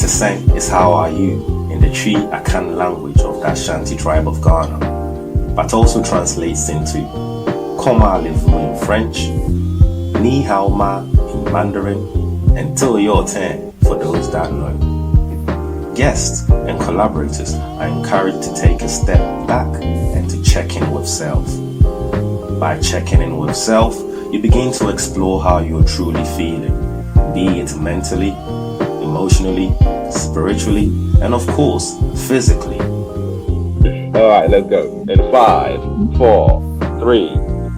Eti Sen is how are you in the Tree Akan language of the Ashanti tribe of Ghana, but also translates into Comment allez-vous in French, Ni hao ma in Mandarin, and Till Your Turn for those that know. Guests and collaborators are encouraged to take a step back and to check in with self. By checking in with self, you begin to explore how you're truly feeling, be it mentally, emotionally, spiritually, and of course, physically. All right, let's go. In 5, 4, 3,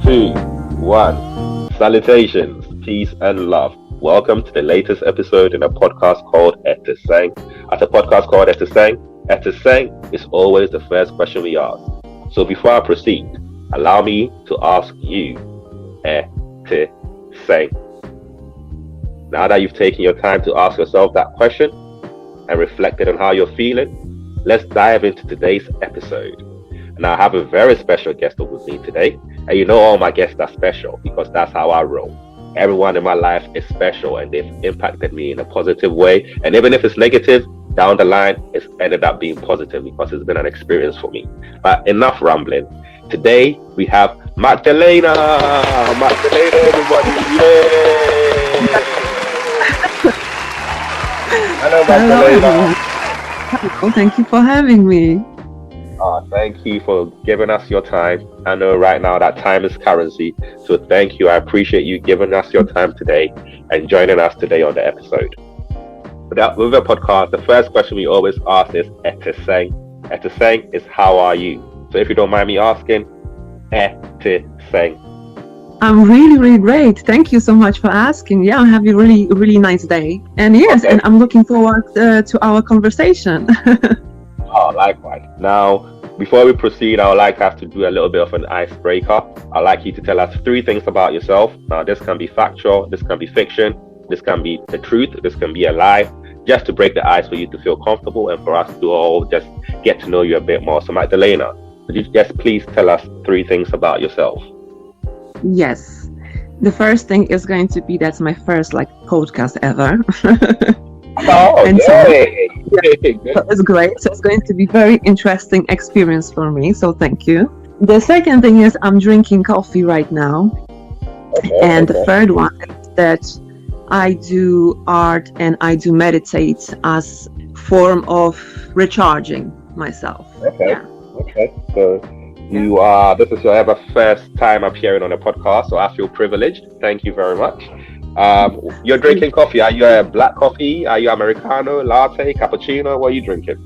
2, 1. Salutations, peace, and love. Welcome to the latest episode in a podcast called Eti Sen. At a podcast called Eti Sen is always the first question we ask. So before I proceed, allow me to ask you, Eti Sen. Now that you've taken your time to ask yourself that question and reflected on how you're feeling, let's dive into today's episode. And I have a very special guest with me today. And you know all my guests are special because that's how I roll. Everyone in my life is special and they've impacted me in a positive way. And even if it's negative, down the line, it's ended up being positive because it's been an experience for me. But enough rambling. Today, we have Magdalena. Magdalena, everybody. Yay! Hello, Magdalena. Hello, thank you for having me. Thank you for giving us your time. I know right now that time is currency. So thank you. I appreciate you giving us your time today and joining us today on the episode. With the podcast, the first question we always ask is Eti Sen. Eti Sen is how are you? So if you don't mind me asking, Eti Sen. I'm really great. Thank you so much for asking. Yeah, I'm having a really nice day. And yes, okay. And I'm looking forward to our conversation. Likewise. Now, before we proceed, I would like us to do a little bit of an icebreaker. I'd like you to tell us 3 things about yourself. Now, this can be factual, this can be fiction, this can be the truth, this can be a lie, just to break the ice for you to feel comfortable and for us to all just get to know you a bit more. So, Magdalena, could you just please tell us 3 things about yourself? Yes. The first thing is going to be that's my first podcast ever. And so it's great. So it's going to be very interesting experience for me. So thank you. The second thing is I'm drinking coffee right now. And the third one is that I do art and I do meditate as form of recharging myself. Okay. So this is your ever first time appearing on a podcast, so I feel privileged. Thank you very much. You're drinking coffee. Are you a black coffee? Are you Americano, latte, cappuccino? What are you drinking?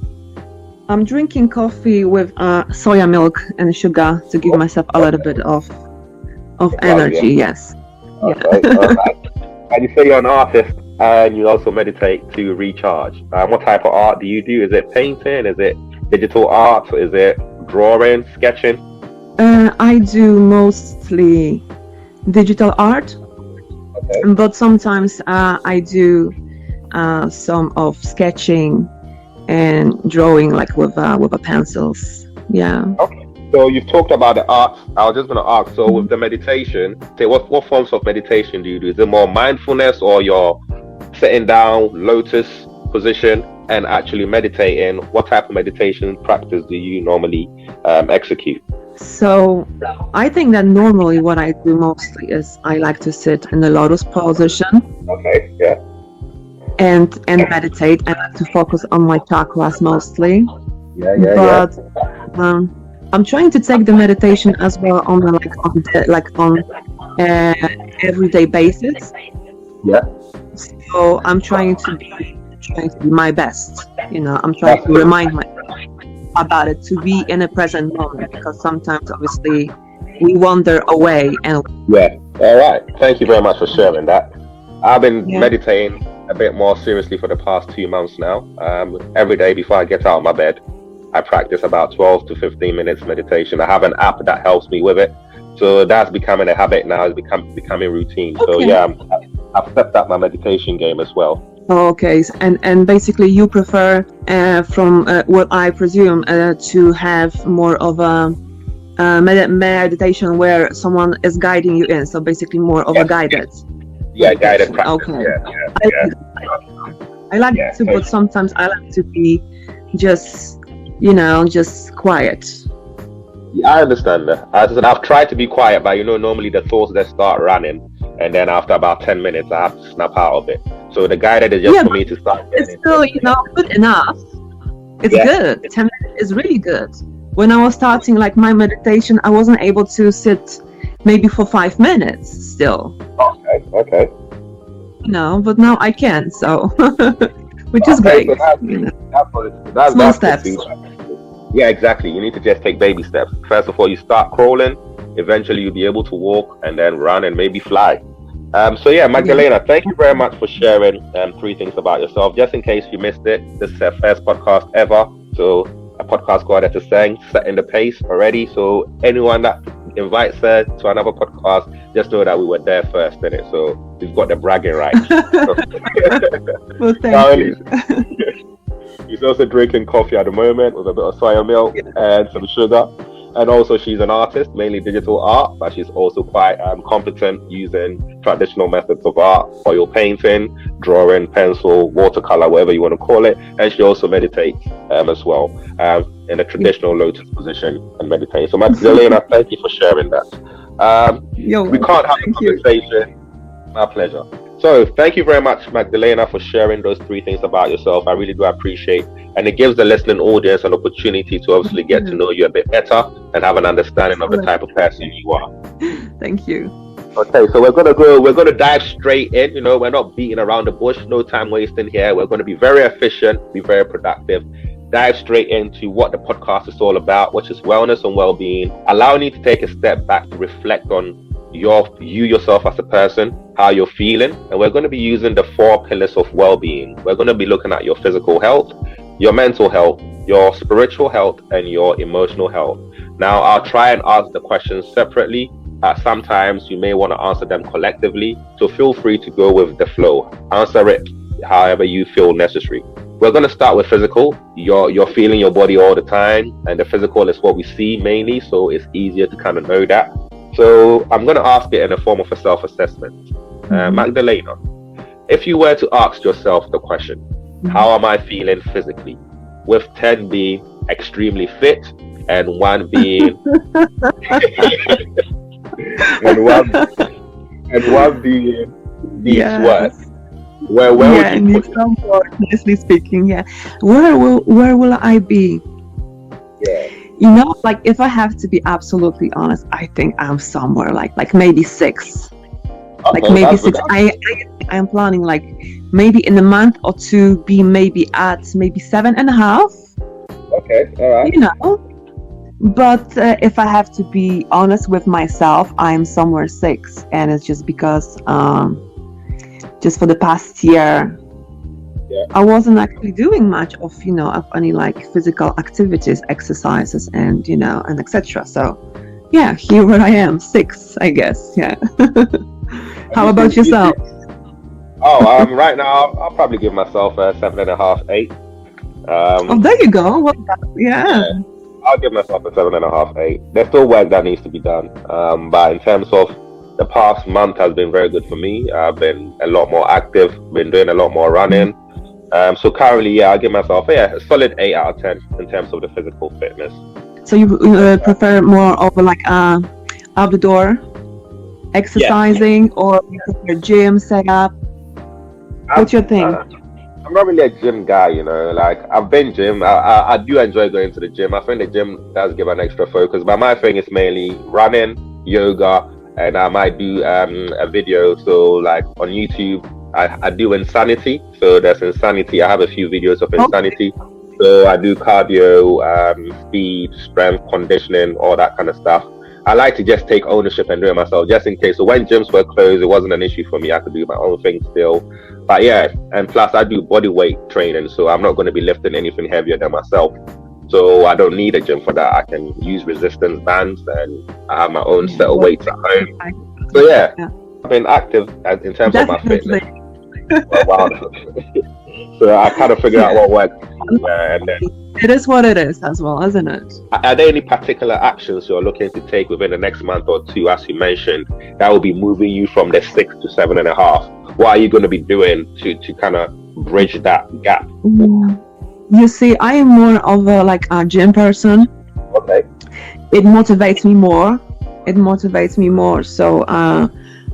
I'm drinking coffee with soya milk and sugar to give myself a little bit of energy. Yes. Okay. Yeah. All right. And you say you're an artist and you also meditate to recharge. What type of art do you do? Is it painting? Is it digital art? Is it drawing, sketching? I do mostly digital art. Okay. But sometimes I do some of sketching and drawing with pencils. Yeah. Okay. So you've talked about the art. I was just going to ask, so with the meditation, say what forms of meditation do you do? Is it more mindfulness or you're sitting down, lotus position and actually meditating? What type of meditation practice do you normally execute? So I think that normally what I do mostly is I like to sit in the lotus position. Okay, yeah. And meditate and to focus on my chakras mostly. But I'm trying to take the meditation as well on everyday basis. Yeah. So I'm trying to be my best. I'm trying to remind myself about it, to be in a present moment, because sometimes obviously we wander away and all right, thank you very much for sharing that. I've been meditating a bit more seriously for the past 2 months now. Every day before I get out of my bed I practice about 12 to 15 minutes meditation. I have an app that helps me with it, so that's becoming a habit now. It's becoming routine. Okay. So I've stepped up my meditation game as well. Okay, and basically you prefer, from what I presume, to have more of a meditation where someone is guiding you in. So basically more of a guided. Yeah, guided practice. Okay. Yeah. I like to, but sometimes I like to be just quiet. Yeah, I understand that. I've tried to be quiet, but normally the thoughts that start running, and then after about 10 minutes, I have to snap out of it. So the guided is just for me to start. It's still, good enough. It's good. 10 minutes is really good. When I was starting like my meditation, I wasn't able to sit maybe for 5 minutes still. Okay. But now I can, so which is great. So that's small steps. Yeah, exactly. You need to just take baby steps. First of all, you start crawling. Eventually, you'll be able to walk and then run and maybe fly. Magdalena, thank you very much for sharing 3 things about yourself. Just in case you missed it, this is her first podcast ever. So a podcast called Eti Sen, setting the pace already. So anyone that invites her to another podcast, just know that we were there first in it. So we've got the bragging rights. Well, thank you. She's also drinking coffee at the moment with a bit of soya milk and some sugar. And also she's an artist, mainly digital art, but she's also quite competent using traditional methods of art, oil painting, drawing, pencil, watercolor, whatever you want to call it. And she also meditates as well in a traditional lotus position and meditating. So Magdalena, thank you for sharing that. We can't have a conversation. My pleasure. So thank you very much, Magdalena, for sharing those 3 things about yourself. I really do appreciate, and it gives the listening audience an opportunity to obviously get to know you a bit better and have an understanding of the type of person you are. Thank you. Okay, so we're gonna dive straight in. We're not beating around the bush, no time wasting here. We're going to be very efficient, be very productive, dive straight into what the podcast is all about, which is wellness and well-being, allowing you to take a step back to reflect on yourself as a person, how you're feeling. And we're going to be using the 4 pillars of well-being. We're going to be looking at your physical health, your mental health, your spiritual health, and your emotional health. Now, I'll try and ask the questions separately. Sometimes you may want to answer them collectively, so feel free to go with the flow. Answer it however you feel necessary. We're going to start with physical. You're feeling your body all the time, and the physical is what we see mainly, so it's easier to kind of know that. So I'm going to ask it in the form of a self-assessment. Magdalena, if you were to ask yourself the question, how am I feeling physically? With 10 being extremely fit and 1 being and one being needs work. Where would you put some work, honestly speaking, Where will I be? Like if I have to be absolutely honest, I think I'm somewhere like maybe 6. Like maybe 6. I am planning like maybe in a month or 2 be maybe at maybe 7.5. Okay, all right. But if I have to be honest with myself, I'm somewhere 6, and it's just because just for the past year, I wasn't actually doing much of any like physical activities, exercises, and and etc. So here where I am, 6, I guess. How about yourself? Right now I'll probably give myself a 7.5, 8. There you go. Well, I'll give myself a 7.5, 8. There's still work that needs to be done, but in terms of the past month has been very good for me. I've been a lot more active, been doing a lot more running. So currently, I'll give myself a solid 8 out of 10 in terms of the physical fitness. So you prefer more of like outdoor exercising, or you prefer gym setup? What's your thing? I'm not really a gym guy, like I've been gym. I do enjoy going to the gym. I think the gym does give an extra focus, but my thing is mainly running, yoga, and I might do a video. So like on YouTube, I do Insanity. So there's Insanity. I have a few videos of Insanity. So I do cardio, speed, strength, conditioning, all that kind of stuff. I like to just take ownership and do it myself, just in case. So when gyms were closed, it wasn't an issue for me. I could do my own thing still. But and plus I do body weight training, so I'm not going to be lifting anything heavier than myself. So I don't need a gym for that. I can use resistance bands, and I have my own set of weights at home. So I've been active in terms of my fitness. Wow. So I kind of figure out what works, and then it is what it is as well, isn't it? Are there any particular actions you're looking to take within the next month or 2, as you mentioned, that will be moving you from the 6 to 7.5? What are you going to be doing to kind of bridge that gap? You see, I am more of a gym person. Okay. It motivates me more. So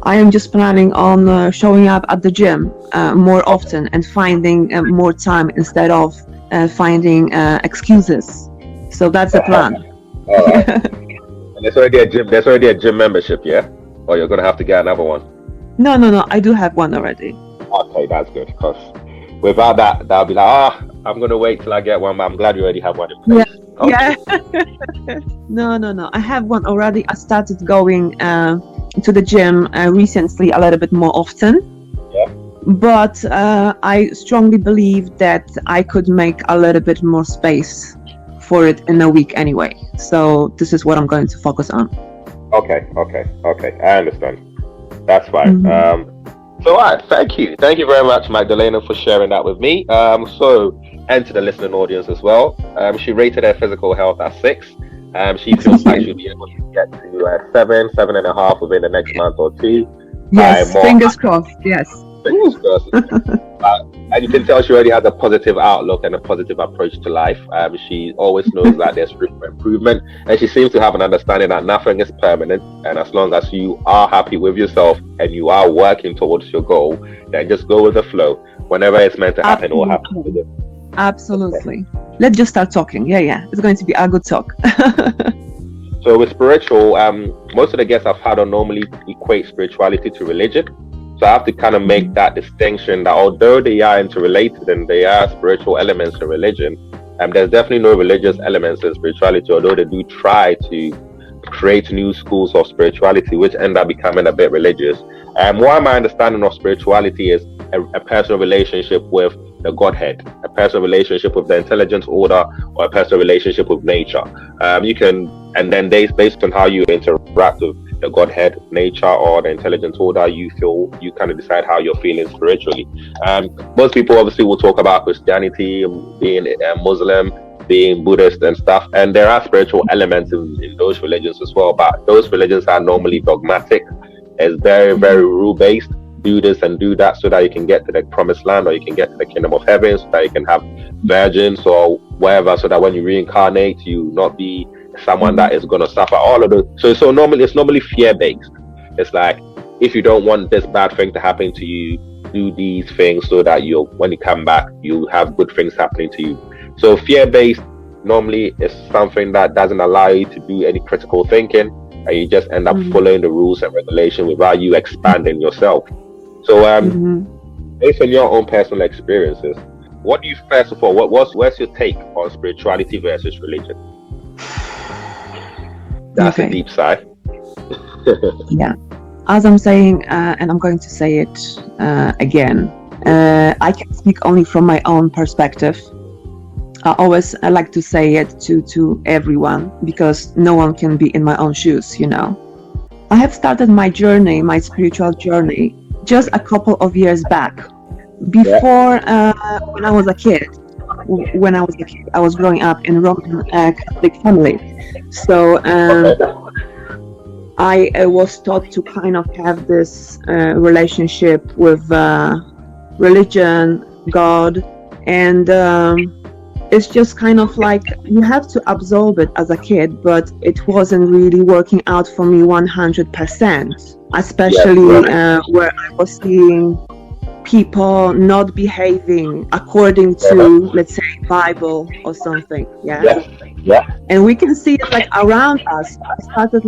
I am just planning on showing up at the gym more often and finding more time instead of finding excuses. So that's the plan. All right. And there's already a gym membership, yeah? Or you're gonna have to get another one? No, I do have one already. Okay, that's good, because without that, that'll be like, I'm gonna wait till I get one, but I'm glad you already have one in place. Yeah. No, I have one already. I started going to the gym recently a little bit more often. Yeah. But I strongly believe that I could make a little bit more space for it in a week anyway. So this is what I'm going to focus on. Okay. I understand. That's fine. So, all right, thank you very much, Magdalena, for sharing that with me. And to the listening audience as well. She rated her physical health at 6. She feels like she'll be able to get to 7.5 within the next month or 2. Yes, fingers crossed. Yes. Fingers crossed. And you can tell she already has a positive outlook and a positive approach to life. She always knows that there's room for improvement, and she seems to have an understanding that nothing is permanent. And as long as you are happy with yourself and you are working towards your goal, then just go with the flow. Whenever it's meant to happen, it will happen. Absolutely. Let's just start talking. Yeah. It's going to be a good talk. So with spiritual, most of the guests I've had on normally equate spirituality to religion. So I have to kind of make that distinction that although they are interrelated and they are spiritual elements in religion, there's definitely no religious elements in spirituality, although they do try to create new schools of spirituality which end up becoming a bit religious. What my understanding of spirituality is a personal relationship with the Godhead, a personal relationship with the intelligence order, or a personal relationship with nature. And then based on how you interact with the Godhead, nature, or the intelligence order, you kind of decide how you're feeling spiritually. Most people obviously will talk about Christianity, being Muslim, being Buddhist and stuff, and there are spiritual elements in those religions as well, but those religions are normally dogmatic. It's very, very rule-based. Do this and do that so that you can get to the promised land, or you can get to the kingdom of heaven, so that you can have virgins or whatever, so that when you reincarnate, you not be someone that is going to suffer all of those. So normally it's normally fear-based. It's like, if you don't want this bad thing to happen to you, do these things so that when you come back, you have good things happening to you. So fear-based normally is something that doesn't allow you to do any critical thinking, and you just end up following the rules and regulations without you expanding yourself. So based on your own personal experiences, what do you, first of all, where's your take on spirituality versus religion? That's a deep sigh. Yeah. As I'm saying, and I'm going to say it again, I can speak only from my own perspective. I like to say it to everyone, because no one can be in my own shoes, I have started my spiritual journey, just a couple of years back. Before, when I was a kid, I was growing up in a Roman Catholic family. So I was taught to kind of have this relationship with religion, God, and it's just kind of like you have to absorb it as a kid, but it wasn't really working out for me 100%, especially where I was seeing people not behaving according to, let's say, Bible or something. Yeah. And we can see it like around us. I started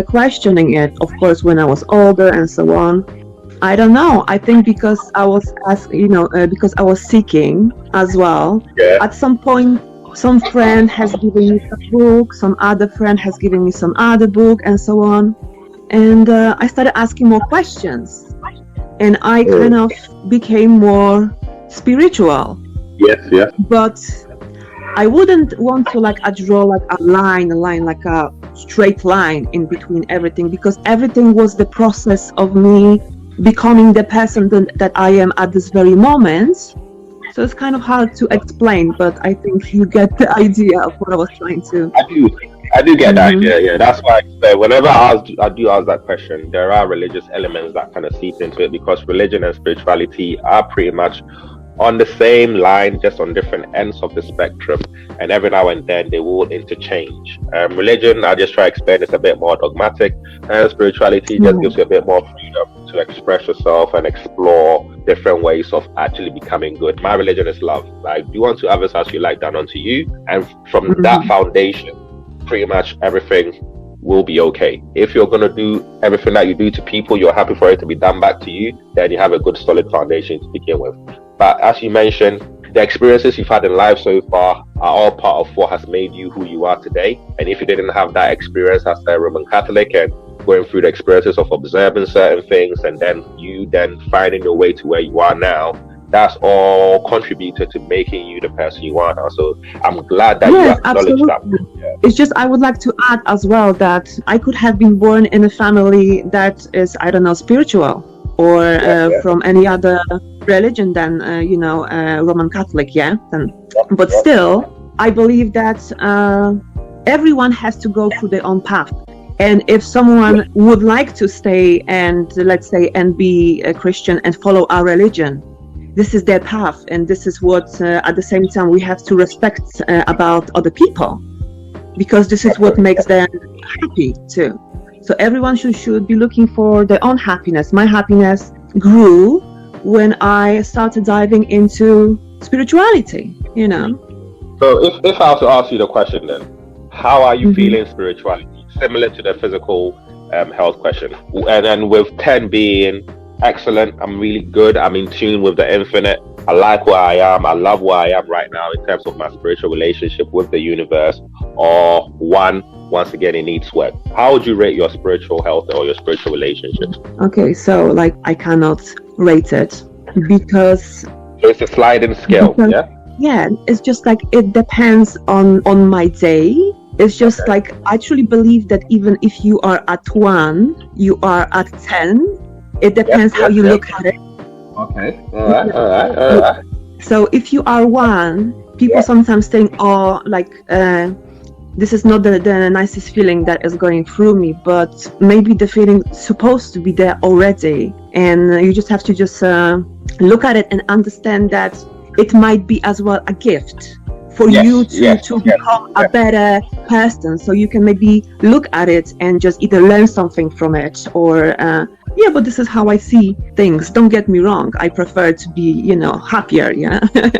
questioning it, of course, when I was older and so on. I don't know. I think because I was because I was seeking as well. Yeah. At some point, some friend has given me a book, some other friend has given me some other book, and so on. And I started asking more questions, and I kind of became more spiritual. Yes. But I wouldn't want to draw a line, like a straight line in between everything, because everything was the process of me becoming the person that I am at this very moment. So it's kind of hard to explain, but I think you get the idea of what I was trying to. I do. I do get that. Yeah. That's why whenever I do ask that question, there are religious elements that kind of seep into it, because religion and spirituality are pretty much on the same line, just on different ends of the spectrum, and every now and then they will interchange. Religion, I just try to explain, it's a bit more dogmatic, and spirituality just gives you a bit more freedom to express yourself and explore different ways of actually becoming good. My religion is love. Like, do unto others as you like done unto you, and from that foundation, pretty much everything will be okay. If you're going to do everything that you do to people, you're happy for it to be done back to you, then you have a good solid foundation to begin with. But as you mentioned, the experiences you've had in life so far are all part of what has made you who you are today. And if you didn't have that experience as a Roman Catholic and going through the experiences of observing certain things, and then finding your way to where you are now, that's all contributed to making you the person you are now. So I'm glad that you acknowledge that. Yeah. It's just, I would like to add as well that I could have been born in a family that is, I don't know, spiritual, or from any other religion than, Roman Catholic, but still, I believe that everyone has to go through their own path. And if someone would like to stay and, let's say, and be a Christian and follow our religion, this is their path, and this is what, at the same time, we have to respect about other people, because this is what makes them happy too. So everyone should be looking for their own happiness. My happiness grew when I started diving into spirituality, So if I was to ask you the question then, how are you feeling spirituality? Similar to the physical health question. And then with 10 being excellent, I'm really good, I'm in tune with the infinite, I like where I am, I love where I am right now in terms of my spiritual relationship with the universe, or once again, it needs work. How would you rate your spiritual health or your spiritual relationship? Okay, so I cannot rate it, because it's a sliding scale. It's just it depends on my day. It's just I truly believe that even if you are at 1, you are at 10. It depends how you look at it. Okay. All right. So if you are 1, people sometimes think, this is not the nicest feeling that is going through me, but maybe the feeling is supposed to be there already. And you just have to look at it and understand that it might be as well a gift for you to become a better person. So you can maybe look at it and just either learn something from it, or but this is how I see things. Don't get me wrong, I prefer to be happier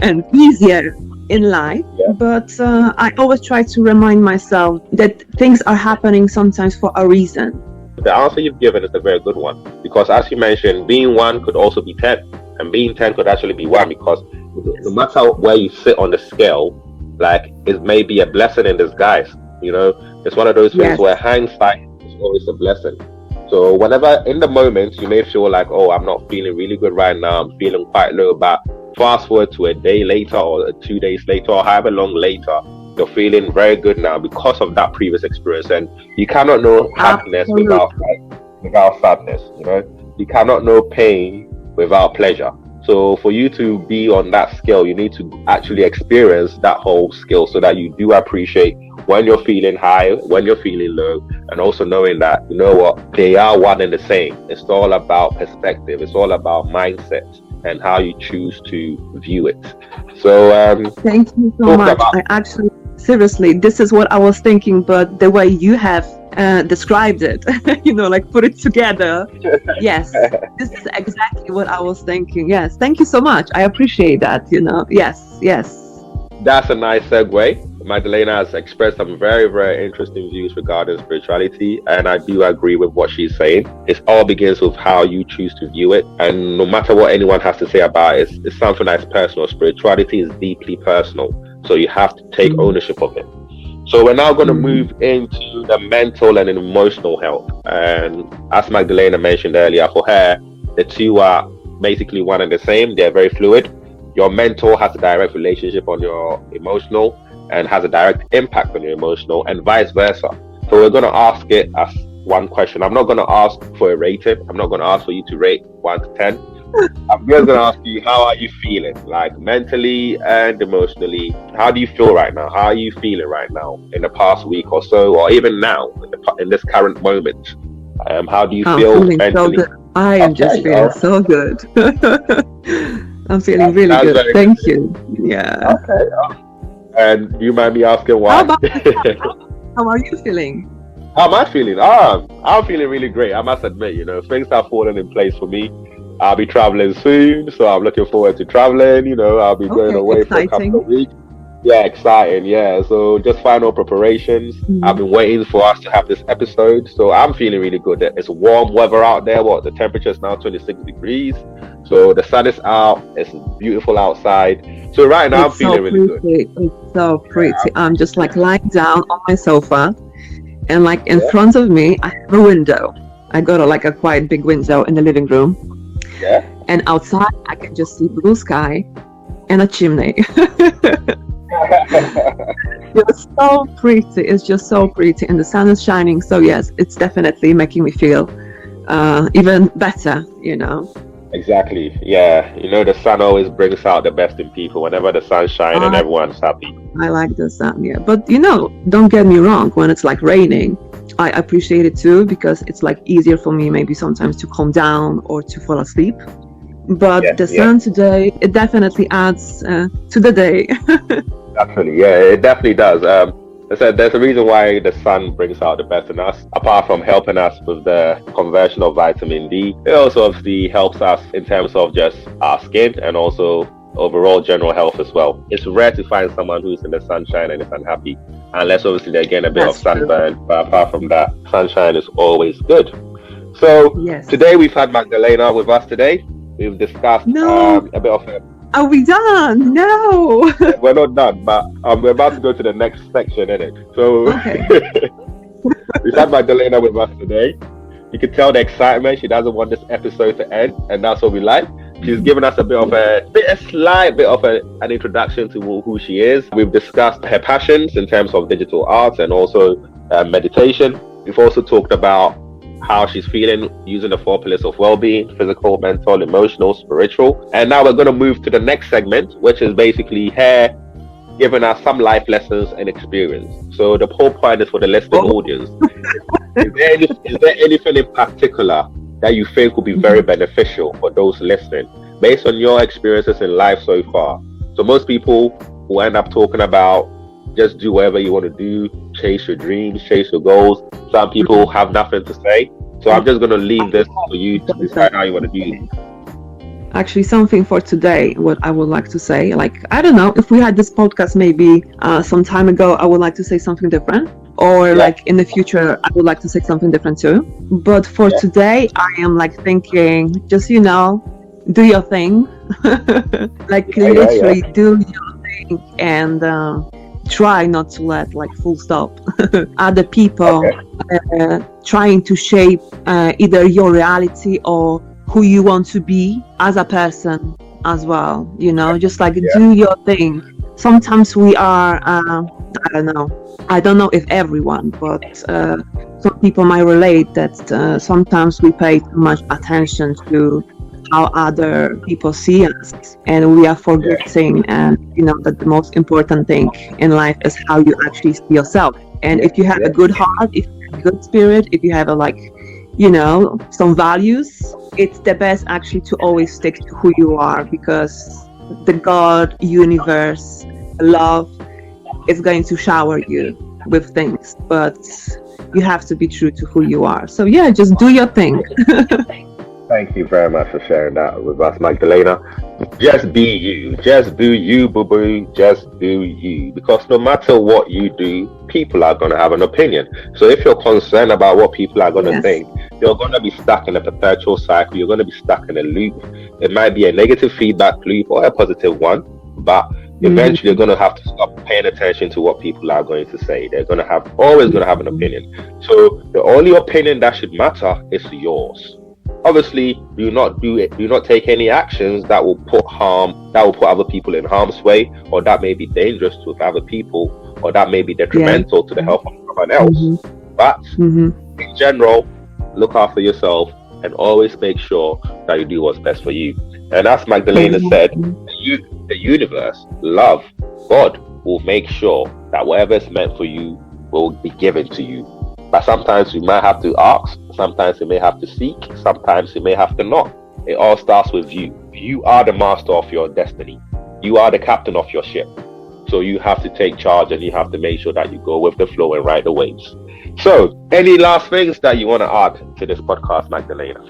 and easier in life, but I always try to remind myself that things are happening sometimes for a reason. The answer you've given is a very good one, because as you mentioned, being 1 could also be 10, and being 10 could actually be 1, because no matter where you sit on the scale, it may be a blessing in disguise. It's one of those things where hindsight is always a blessing. So whenever in the moment you may feel like, oh, I'm not feeling really good right now, I'm feeling quite low, but fast forward to a day later or 2 days later or however long later, you're feeling very good now because of that previous experience. And you cannot know happiness without sadness. You cannot know pain without pleasure. So for you to be on that scale, you need to actually experience that whole scale, so that you do appreciate when you're feeling high, when you're feeling low, and also knowing that, they are one and the same. It's all about perspective. It's all about mindset and how you choose to view it. So thank you so much. I actually, seriously, this is what I was thinking, but the way you have described it, put it together. Yes, this is exactly what I was thinking. Yes, thank you so much. I appreciate that. Yes. That's a nice segue. Magdalena has expressed some very, very interesting views regarding spirituality, and I do agree with what she's saying. It all begins with how you choose to view it, and no matter what anyone has to say about it, it's something that's personal. Spirituality is deeply personal, so you have to take ownership of it. So we're now going to move into the mental and emotional health, and as Magdalena mentioned earlier, for her, the two are basically one and the same. They're very fluid. Your mental has a direct relationship on your emotional, and has a direct impact on your emotional, and vice versa. So we're going to ask it as one question. I'm not going to ask for a rating. I'm not going to ask for you to rate 1 to 10. I'm just gonna ask you, how are you feeling? Like mentally and emotionally, how do you feel right now? How are you feeling right now in the past week or so, or even now in this current moment? How do you feel feeling mentally? so good. I am just feeling so good. I'm feeling really That's good. very Thank good. you. Yeah. Okay. And do you mind me asking why? How about how are you feeling? How am I feeling? I'm feeling really great. I must admit, things have fallen in place for me. I'll be traveling soon, so I'm looking forward to traveling. I'll be going away for a couple of weeks. Yeah, exciting. Yeah, so just final preparations. I've been waiting for us to have this episode, so I'm feeling really good. It's warm weather out there. The temperature is now 26 degrees, so the sun is out. It's beautiful outside. So right now I'm feeling really good. It's so pretty. I'm just like lying down on my sofa, and like in front of me, I have a window. I got a quite big window in the living room. Yeah. And outside, I can just see blue sky and a chimney. It's so pretty. It's just so pretty, and the sun is shining. So yes, it's definitely making me feel even better. Exactly. Yeah. The sun always brings out the best in people. Whenever the sun's shining, everyone's happy. I like the sun. Yeah, but don't get me wrong. When it's like raining, I appreciate it too, because it's like easier for me maybe sometimes to calm down or to fall asleep. But the sun today, it definitely adds to the day. Definitely, yeah, it definitely does. There's a reason why the sun brings out the best in us. Apart from helping us with the conversion of vitamin D, it also obviously helps us in terms of just our skin and also overall general health as well. It's rare to find someone who's in the sunshine and is unhappy, unless obviously they're getting a bit of sunburn. But apart from that, sunshine is always good. So today we've had Magdalena with us today. We've discussed a bit of Are we done? No. We're not done, but we're about to go to the next section, innit? So we've had Magdalena with us today. You can tell the excitement. She doesn't want this episode to end, and that's what we like. She's given us a slight bit of an introduction to who she is. We've discussed her passions in terms of digital arts and also meditation. We've also talked about how she's feeling using the 4 pillars of well-being: physical, mental, emotional, spiritual. And now we're going to move to the next segment, which is basically her giving us some life lessons and experience. So the whole point is for the listening audience. Is there anything in particular that you think would be very beneficial for those listening based on your experiences in life so far? So most people will end up talking about just do whatever you want to do, chase your dreams, chase your goals. Some people have nothing to say. So I'm just going to leave this for you to decide how you want to do it. Actually, something for today, what I would like to say, I don't know, if we had this podcast maybe some time ago, I would like to say something different. Or in the future, I would like to say something different too. But for today, I am thinking, just, do your thing. Literally do your thing and try not to let full stop other people trying to shape either your reality or who you want to be as a person as well. Just do your thing. Sometimes we are I don't know if everyone, but some people might relate that sometimes we pay too much attention to how other people see us, and we are forgetting that the most important thing in life is how you actually see yourself. And if you have a good heart, if you have a good spirit, if you have some values, it's the best actually to always stick to who you are, because the God, universe, love is going to shower you with things, but you have to be true to who you are. So just do your thing. Thank you very much for sharing that with us, Magdalena. Just be you. Just do you, boo-boo. Just do you. Because no matter what you do, people are going to have an opinion. So if you're concerned about what people are going to think, you're going to be stuck in a perpetual cycle. You're going to be stuck in a loop. It might be a negative feedback loop or a positive one, but eventually you're going to have to stop paying attention to what people are going to say. They're always going to have an opinion. So the only opinion that should matter is yours. Obviously, do not take any actions that will put other people in harm's way, or that may be dangerous to other people, or that may be detrimental to the health of someone else. But in general, look after yourself, and always make sure that you do what's best for you. And as Magdalena said, the universe, love, God will make sure that whatever is meant for you will be given to you. But sometimes you might have to ask, sometimes you may have to seek, sometimes you may have to knock. It all starts with you. You are the master of your destiny. You are the captain of your ship. So you have to take charge and you have to make sure that you go with the flow and ride the waves. So, any last things that you want to add to this podcast, Magdalena?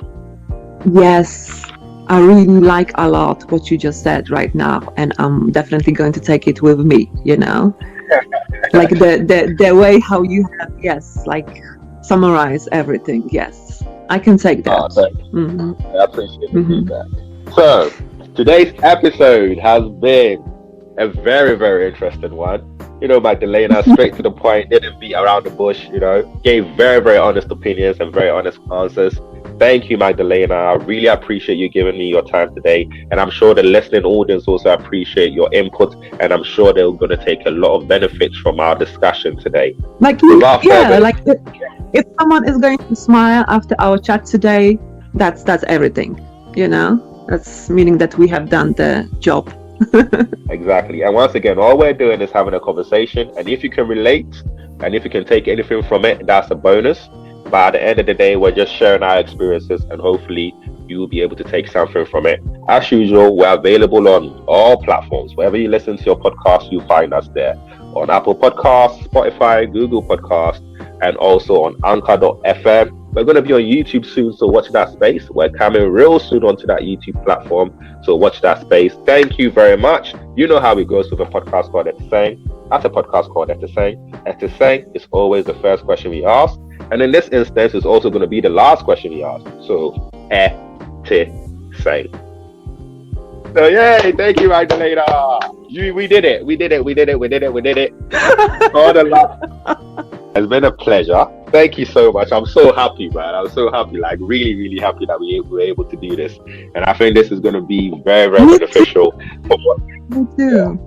Yes, I really like a lot what you just said right now, and I'm definitely going to take it with me, like the way how you have, like summarize everything. Yes, I can take that. I appreciate the feedback. So, today's episode has been a very, very interesting one. Magdalena, straight to the point, didn't beat around the bush, gave very, very honest opinions and very honest answers. Thank you, Magdalena. I really appreciate you giving me your time today. And I'm sure the listening audience also appreciate your input. And I'm sure they're going to take a lot of benefits from our discussion today. If someone is going to smile after our chat today, that's everything, That's meaning that we have done the job. Exactly. And once again, all we're doing is having a conversation, and if you can relate and if you can take anything from it, that's a bonus. But at the end of the day, we're just sharing our experiences, and hopefully you will be able to take something from it. As usual, we're available on all platforms. Wherever you listen to your podcast, you'll find us there. On Apple Podcasts, Spotify, Google Podcasts, and also on Anchor.fm. We're going to be on YouTube soon, so watch that space. We're coming real soon onto that YouTube platform, so watch that space. Thank you very much. You know how it goes with a podcast called Eti Sen. That's a podcast called Eti Sen. Eti Sen is always the first question we ask, and in this instance, it's also going to be the last question we ask. So, Eti Sen. So, yay! Thank you, Magdalena. We did it. All the love. It's been a pleasure. Thank you so much. I'm so happy, man. I'm so happy, like really, really happy that we were able to do this. And I think this is going to be very, very beneficial. Me too.